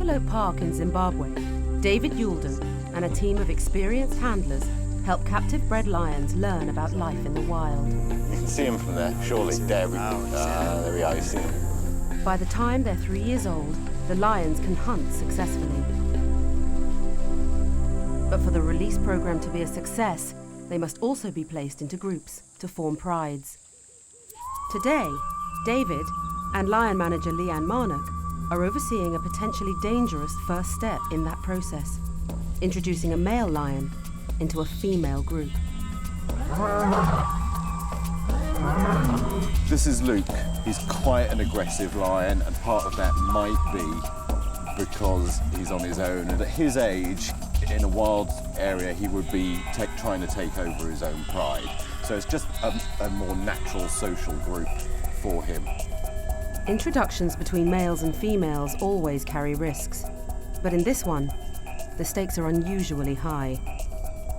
Antelope Park in Zimbabwe, David Youldon and a team of experienced handlers help captive-bred lions learn about life in the wild. You can see them from there, surely. There we are, you see them. By the time they're 3 years old, the lions can hunt successfully. But for the release program to be a success, they must also be placed into groups to form prides. Today, David and lion manager Leanne Marnock are overseeing a potentially dangerous first step in that process, introducing a male lion into a female group. This is Luke. He's quite an aggressive lion, and part of that might be because he's on his own. And at his age, in a wild area, he would be trying to take over his own pride. So it's just a more natural social group for him. Introductions between males and females always carry risks. But in this one, the stakes are unusually high.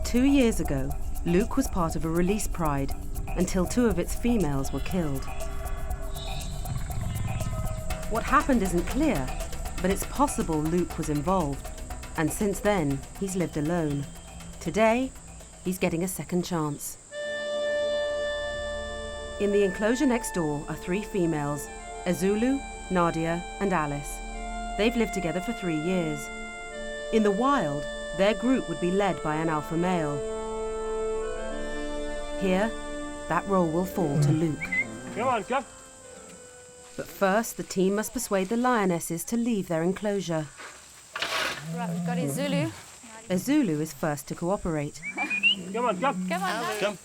2 years ago, Luke was part of a release pride until 2 of its females were killed. What happened isn't clear, but it's possible Luke was involved. And since then, he's lived alone. Today, he's getting a second chance. In the enclosure next door are 3 females, Ezulu, Nadia, and Alice. They've lived together for 3 years. In the wild, their group would be led by an alpha male. Here, that role will fall to Luke. Come on, come. But first, the team must persuade the lionesses to leave their enclosure. Right, we've got Ezulu. Ezulu is first to cooperate. Come on, come. Come on, now. Come.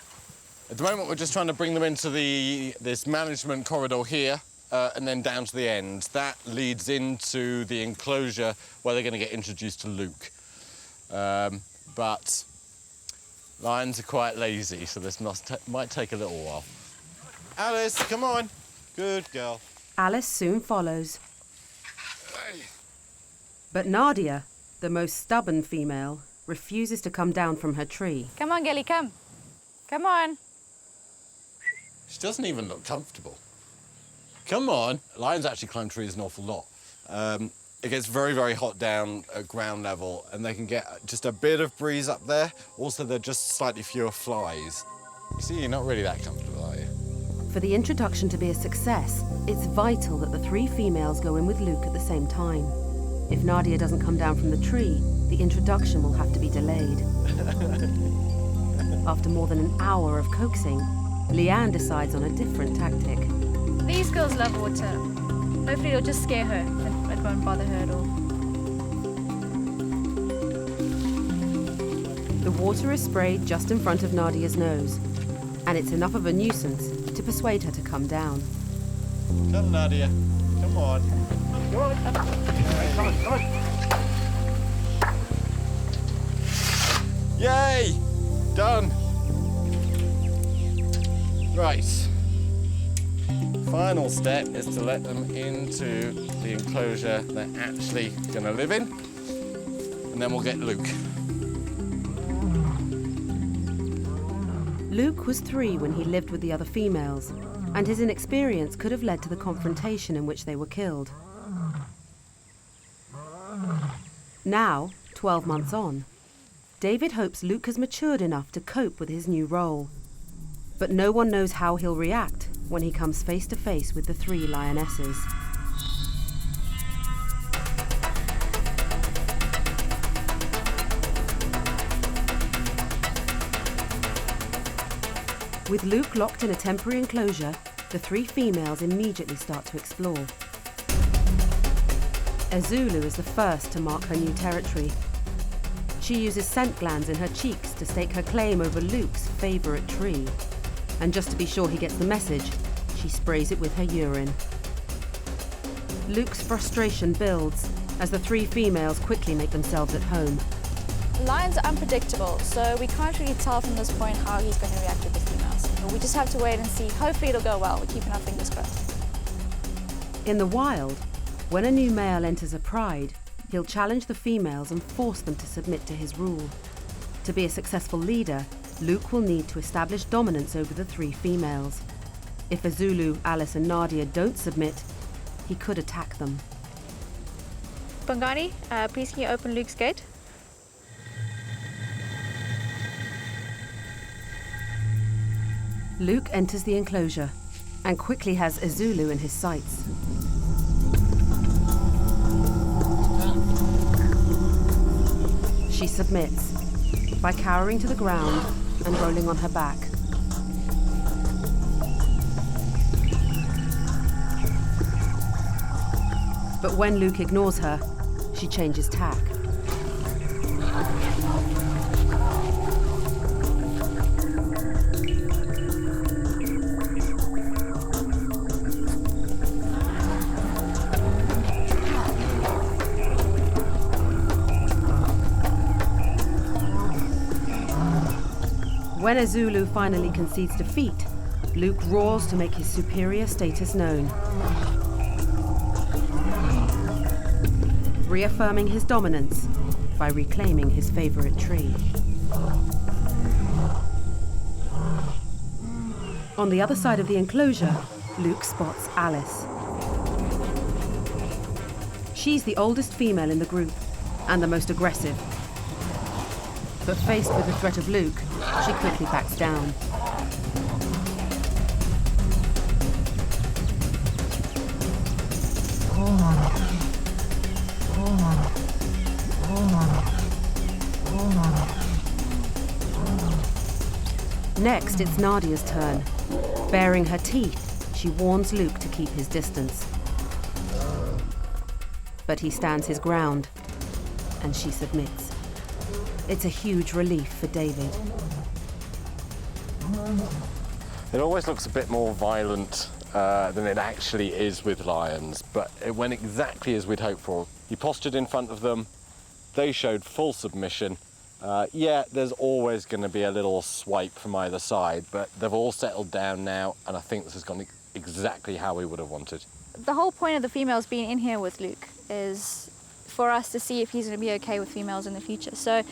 At the moment, we're just trying to bring them into this management corridor here, and then down to the end. That leads into the enclosure where they're going to get introduced to Luke. But lions are quite lazy, so this might take a little while. Alice, come on. Good girl. Alice soon follows. But Nadia, the most stubborn female, refuses to come down from her tree. Come on, Gelly, come. Come on. She doesn't even look comfortable. Come on. Lions actually climb trees an awful lot. It gets very, very hot down at ground level, and they can get just a bit of breeze up there. Also, there are just slightly fewer flies. You see, you're not really that comfortable, are you? For the introduction to be a success, it's vital that the 3 females go in with Luke at the same time. If Nadia doesn't come down from the tree, the introduction will have to be delayed. After more than an hour of coaxing, Leanne decides on a different tactic. These girls love water. Hopefully it'll just scare her. It won't bother her at all. The water is sprayed just in front of Nadia's nose, and it's enough of a nuisance to persuade her to come down. Come, Nadia. Come on. Come on. Come on, come on. Yay! Done. Right. Final step is to let them into the enclosure they're actually going to live in, and then we'll get Luke. Luke was 3 when he lived with the other females, and his inexperience could have led to the confrontation in which they were killed. Now, 12 months on, David hopes Luke has matured enough to cope with his new role. But no one knows how he'll react when he comes face to face with the 3 lionesses. With Luke locked in a temporary enclosure, the 3 females immediately start to explore. Ezulu is the first to mark her new territory. She uses scent glands in her cheeks to stake her claim over Luke's favourite tree. And just to be sure he gets the message, she sprays it with her urine. Luke's frustration builds as the 3 females quickly make themselves at home. Lions are unpredictable, so we can't really tell from this point how he's going to react with the females. But we just have to wait and see. Hopefully it'll go well. We're keeping our fingers crossed. In the wild, when a new male enters a pride, he'll challenge the females and force them to submit to his rule. To be a successful leader, Luke will need to establish dominance over the 3 females. If Ezulu, Alice and Nadia don't submit, he could attack them. Bongani, please can you open Luke's gate? Luke enters the enclosure and quickly has a Zulu in his sights. She submits by cowering to the ground and rolling on her back. But when Luke ignores her, she changes tack. When a Zulu finally concedes defeat, Luke roars to make his superior status known, reaffirming his dominance by reclaiming his favorite tree. On the other side of the enclosure, Luke spots Alice. She's the oldest female in the group and the most aggressive. But faced with the threat of Luke, she quickly backs down. Next, it's Nadia's turn. Baring her teeth, she warns Luke to keep his distance. But he stands his ground, and she submits. It's a huge relief for David. It always looks a bit more violent than it actually is with lions, but it went exactly as we'd hoped for. He postured in front of them, they showed full submission. Yeah, there's always going to be a little swipe from either side, but they've all settled down now, and I think this has gone exactly how we would have wanted. The whole point of the females being in here with Luke is for us to see if he's going to be okay with females in the future. So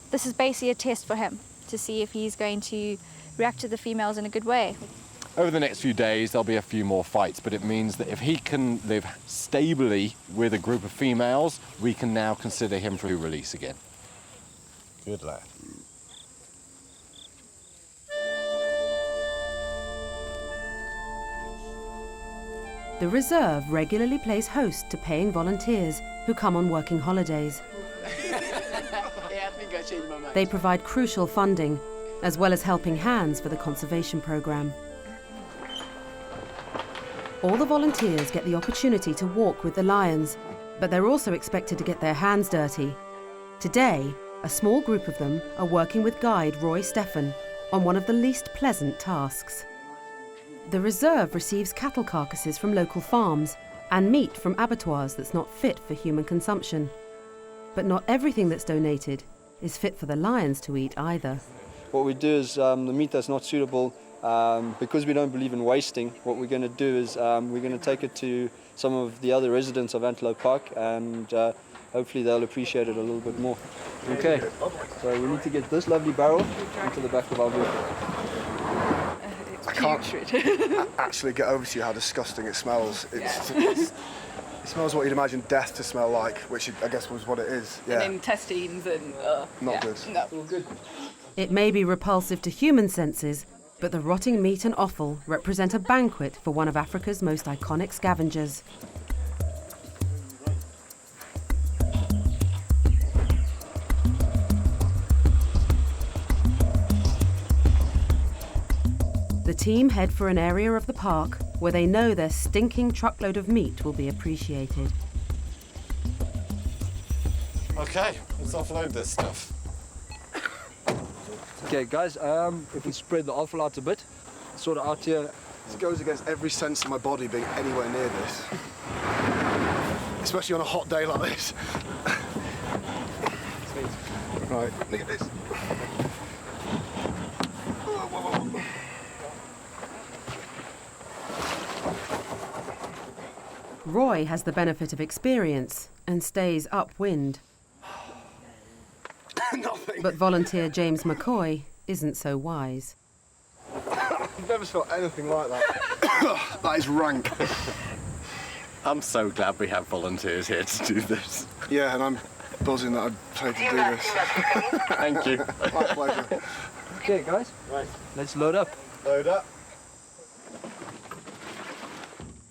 this is basically a test for him to see if he's going to react to the females in a good way. Over the next few days, there'll be a few more fights, but it means that if he can live stably with a group of females, we can now consider him for release again. Good lad. The reserve regularly plays host to paying volunteers who come on working holidays. They provide crucial funding, as well as helping hands for the conservation program. All the volunteers get the opportunity to walk with the lions, but they're also expected to get their hands dirty. Today, a small group of them are working with guide Roy Stephan on one of the least pleasant tasks. The reserve receives cattle carcasses from local farms and meat from abattoirs that's not fit for human consumption. But not everything that's donated is fit for the lions to eat either. What we do is the meat that's not suitable, because we don't believe in wasting, what we're going to do is we're going to take it to some of the other residents of Antelope Park, and hopefully they'll appreciate it a little bit more. Okay, so we need to get this lovely barrel into the back of our vehicle. I can't actually get over to you how disgusting it smells. It smells what you'd imagine death to smell like, which I guess was what it is. Yeah. And intestines and... Not good. No. All good. It may be repulsive to human senses, but the rotting meat and offal represent a banquet for one of Africa's most iconic scavengers. The team head for an area of the park where they know their stinking truckload of meat will be appreciated. Okay, let's offload this stuff. Okay, guys, if we spread the offal out a bit, sort of out here. It goes against every sense of my body being anywhere near this. Especially on a hot day like this. Right, look at this. Roy has the benefit of experience and stays upwind. Nothing. But volunteer James McCoy isn't so wise. I've never felt anything like that. That is rank. I'm so glad we have volunteers here to do this. Yeah, and I'm buzzing that I'd paid to do this. Thank you. My pleasure. Okay, guys. Right. Let's load up. Load up.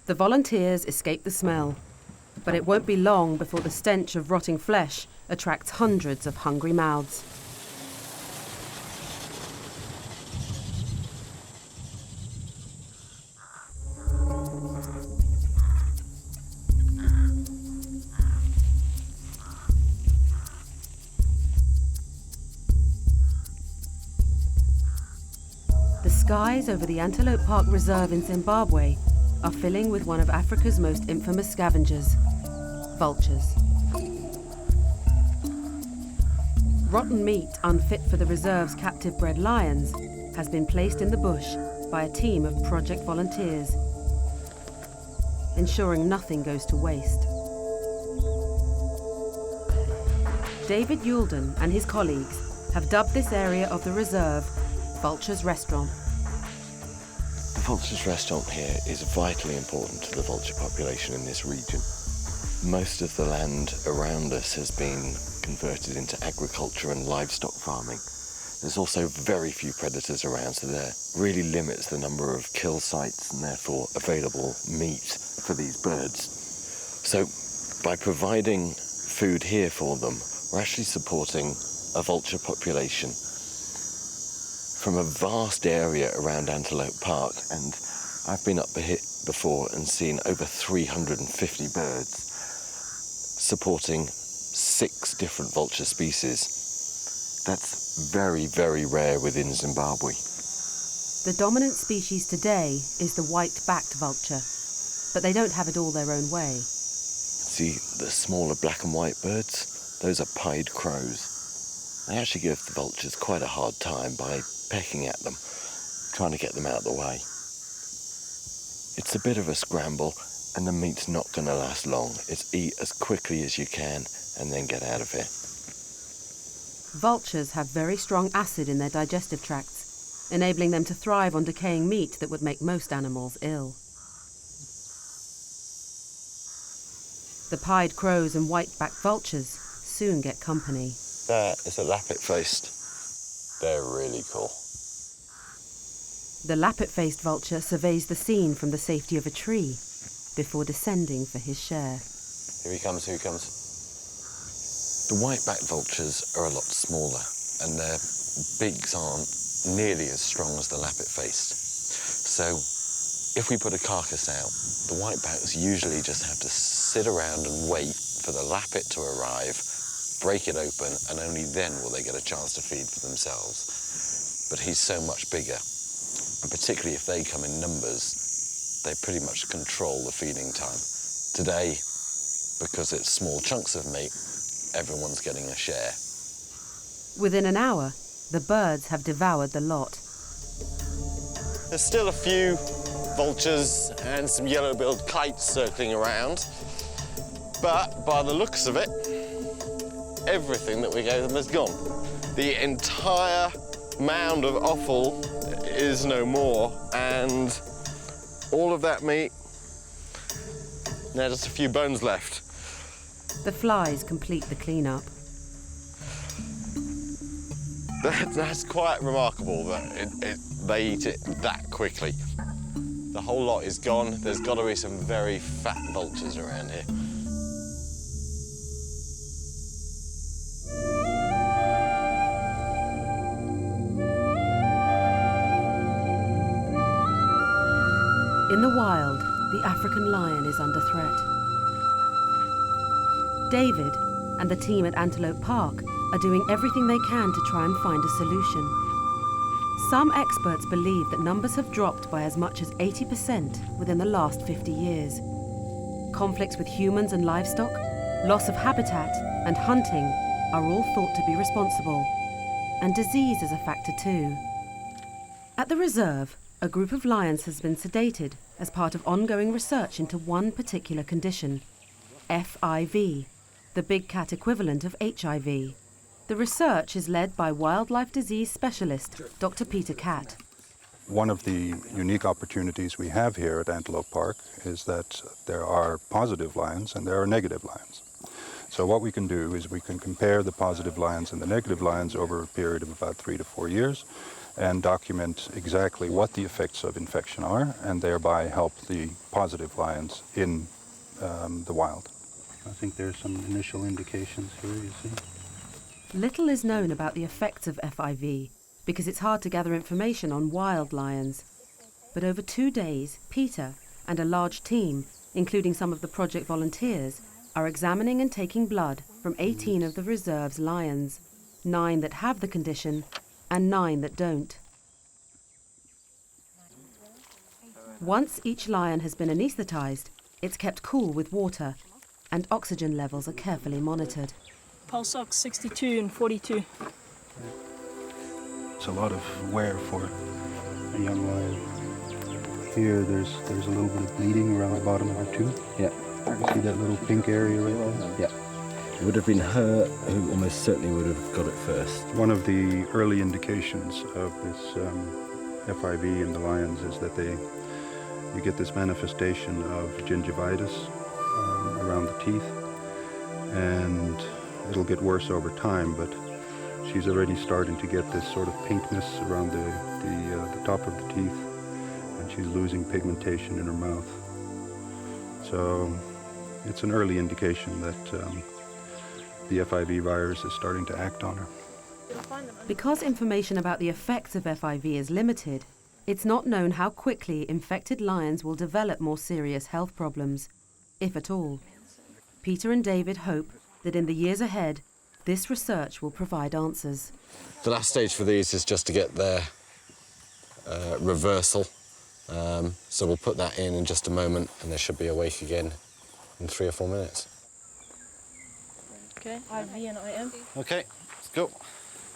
The volunteers escape the smell, but it won't be long before the stench of rotting flesh attracts hundreds of hungry mouths. The skies over the Antelope Park Reserve in Zimbabwe are filling with one of Africa's most infamous scavengers, vultures. Rotten meat unfit for the reserve's captive-bred lions has been placed in the bush by a team of project volunteers, ensuring nothing goes to waste. David Youldon and his colleagues have dubbed this area of the reserve Vulture's Restaurant. The vulture's restaurant here is vitally important to the vulture population in this region. Most of the land around us has been converted into agriculture and livestock farming. There's also very few predators around, so that really limits the number of kill sites and therefore available meat for these birds. So by providing food here for them, we're actually supporting a vulture population from a vast area around Antelope Park, and I've been up here before and seen over 350 birds, supporting 6 different vulture species. That's very, very rare within Zimbabwe. The dominant species today is the white-backed vulture, but they don't have it all their own way. See, the smaller black and white birds, those are pied crows. They actually give the vultures quite a hard time by pecking at them, trying to get them out of the way. It's a bit of a scramble, and the meat's not going to last long. It's eat as quickly as you can and then get out of here. Vultures have very strong acid in their digestive tracts, enabling them to thrive on decaying meat that would make most animals ill. The pied crows and white-backed vultures soon get company. That is a lappet-faced. They're really cool. The lappet-faced vulture surveys the scene from the safety of a tree before descending for his share. Here he comes, here he comes. The white-backed vultures are a lot smaller, and their beaks aren't nearly as strong as the lappet-faced. So if we put a carcass out, the white-backs usually just have to sit around and wait for the lappet to arrive, break it open, and only then will they get a chance to feed for themselves. But he's so much bigger, and particularly if they come in numbers, they pretty much control the feeding time. Today, because it's small chunks of meat, everyone's getting a share. Within an hour, the birds have devoured the lot. There's still a few vultures and some yellow-billed kites circling around, but by the looks of it, everything that we gave them is gone. The entire mound of offal is no more, and all of that meat, there's just a few bones left. The flies complete the clean-up. That's quite remarkable that they eat it that quickly. The whole lot is gone. There's got to be some very fat vultures around here. In the wild, the African lion is under threat. David and the team at Antelope Park are doing everything they can to try and find a solution. Some experts believe that numbers have dropped by as much as 80% within the last 50 years. Conflicts with humans and livestock, loss of habitat, and hunting are all thought to be responsible. And disease is a factor too. At the reserve, a group of lions has been sedated as part of ongoing research into one particular condition, FIV, the big cat equivalent of HIV. The research is led by wildlife disease specialist Dr. Peter Catt. One of the unique opportunities we have here at Antelope Park is that there are positive lions and there are negative lions. So what we can do is we can compare the positive lions and the negative lions over a period of about 3 to 4 years and document exactly what the effects of infection are, and thereby help the positive lions in the wild. I think there's some initial indications here, you see. Little is known about the effects of FIV because it's hard to gather information on wild lions. But over 2 days, Peter and a large team, including some of the project volunteers, are examining and taking blood from 18 of the reserve's lions, 9 that have the condition and 9 that don't. Once each lion has been anaesthetised, it's kept cool with water, and oxygen levels are carefully monitored. Pulse ox 62 and 42. It's a lot of wear for a young lion. Here, there's a little bit of bleeding around the bottom of her tooth. Yeah. You see that little pink area right there? Yeah. It would have been her who almost certainly would have got it first. One of the early indications of this FIV in the lions is that you get this manifestation of gingivitis around the teeth, and it'll get worse over time, but she's already starting to get this sort of pinkness around the top of the teeth, and she's losing pigmentation in her mouth. So it's an early indication that the FIV virus is starting to act on her. Because information about the effects of FIV is limited, it's not known how quickly infected lions will develop more serious health problems, if at all. Peter and David hope that in the years ahead, this research will provide answers. The last stage for these is just to get their reversal. So we'll put that in just a moment, and they should be awake again in 3 or 4 minutes. Okay, IV and IM. Okay, let's go.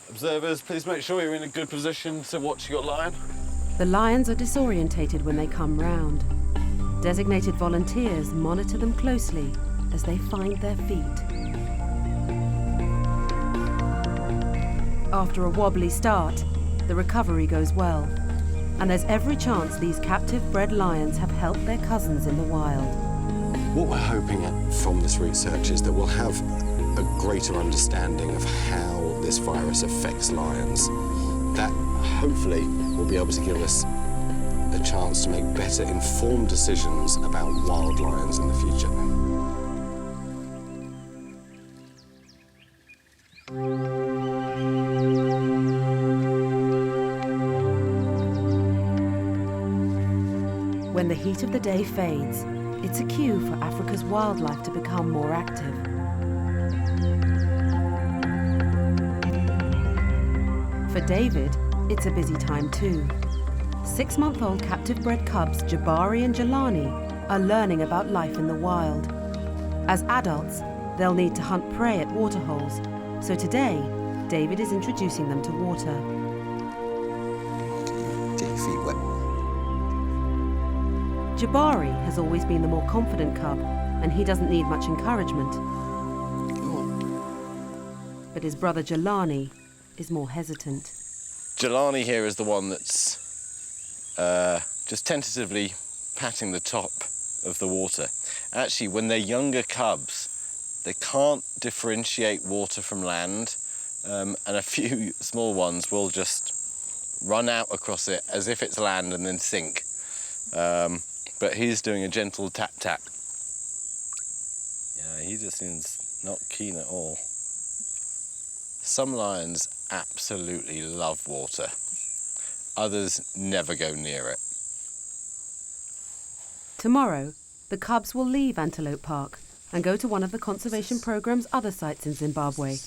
Observers, please make sure you're in a good position to watch your lion. The lions are disorientated when they come round. Designated volunteers monitor them closely as they find their feet. After a wobbly start, the recovery goes well, and there's every chance these captive-bred lions have helped their cousins in the wild. What we're hoping from this research is that we'll have a greater understanding of how this virus affects lions. That hopefully will be able to give us a chance to make better informed decisions about wild lions in the future. When the heat of the day fades, it's a cue for Africa's wildlife to become more active. For David, it's a busy time too. 6-month-old captive-bred cubs Jabari and Jelani are learning about life in the wild. As adults, they'll need to hunt prey at waterholes, so today, David is introducing them to water. Get your feet wet. Jabari has always been the more confident cub, and he doesn't need much encouragement. Go on. But his brother Jelani is more hesitant. Jelani here is the one that's just tentatively patting the top of the water. Actually, when they're younger cubs, they can't differentiate water from land, and a few small ones will just run out across it as if it's land and then sink. But he's doing a gentle tap-tap. Yeah, he just seems not keen at all. Some lions absolutely love water. Others never go near it. Tomorrow, the cubs will leave Antelope Park and go to one of the conservation programme's other sites in Zimbabwe.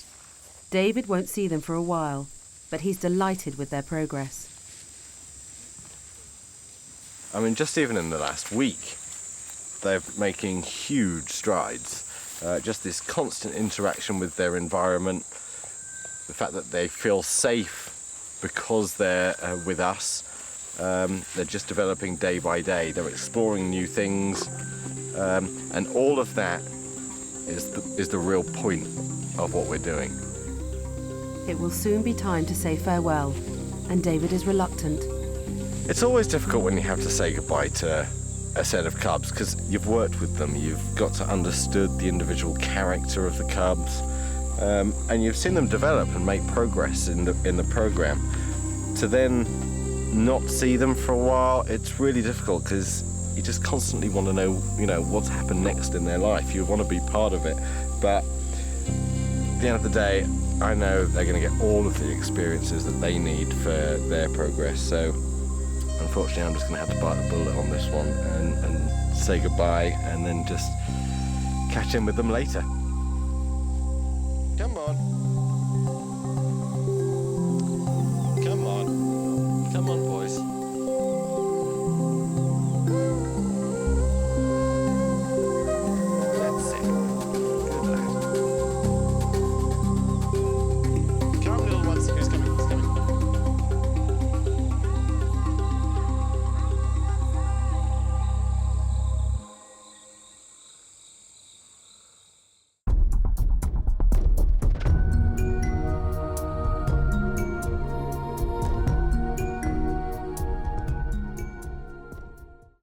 David won't see them for a while, but he's delighted with their progress. I mean, just even in the last week, they're making huge strides. Just this constant interaction with their environment, the fact that they feel safe because they're with us. They're just developing day by day. They're exploring new things, and all of that is the real point of what we're doing. It will soon be time to say farewell, and David is reluctant. It's always difficult when you have to say goodbye to a set of cubs, because you've worked with them, you've got to understood the individual character of the cubs, and you've seen them develop and make progress in the program. To then not see them for a while, it's really difficult, because you just constantly want to know, what's happened next in their life. You want to be part of it, but at the end of the day, I know they're going to get all of the experiences that they need for their progress. So unfortunately, I'm just going to have to bite the bullet on this one and say goodbye, and then just catch in with them later. Come on.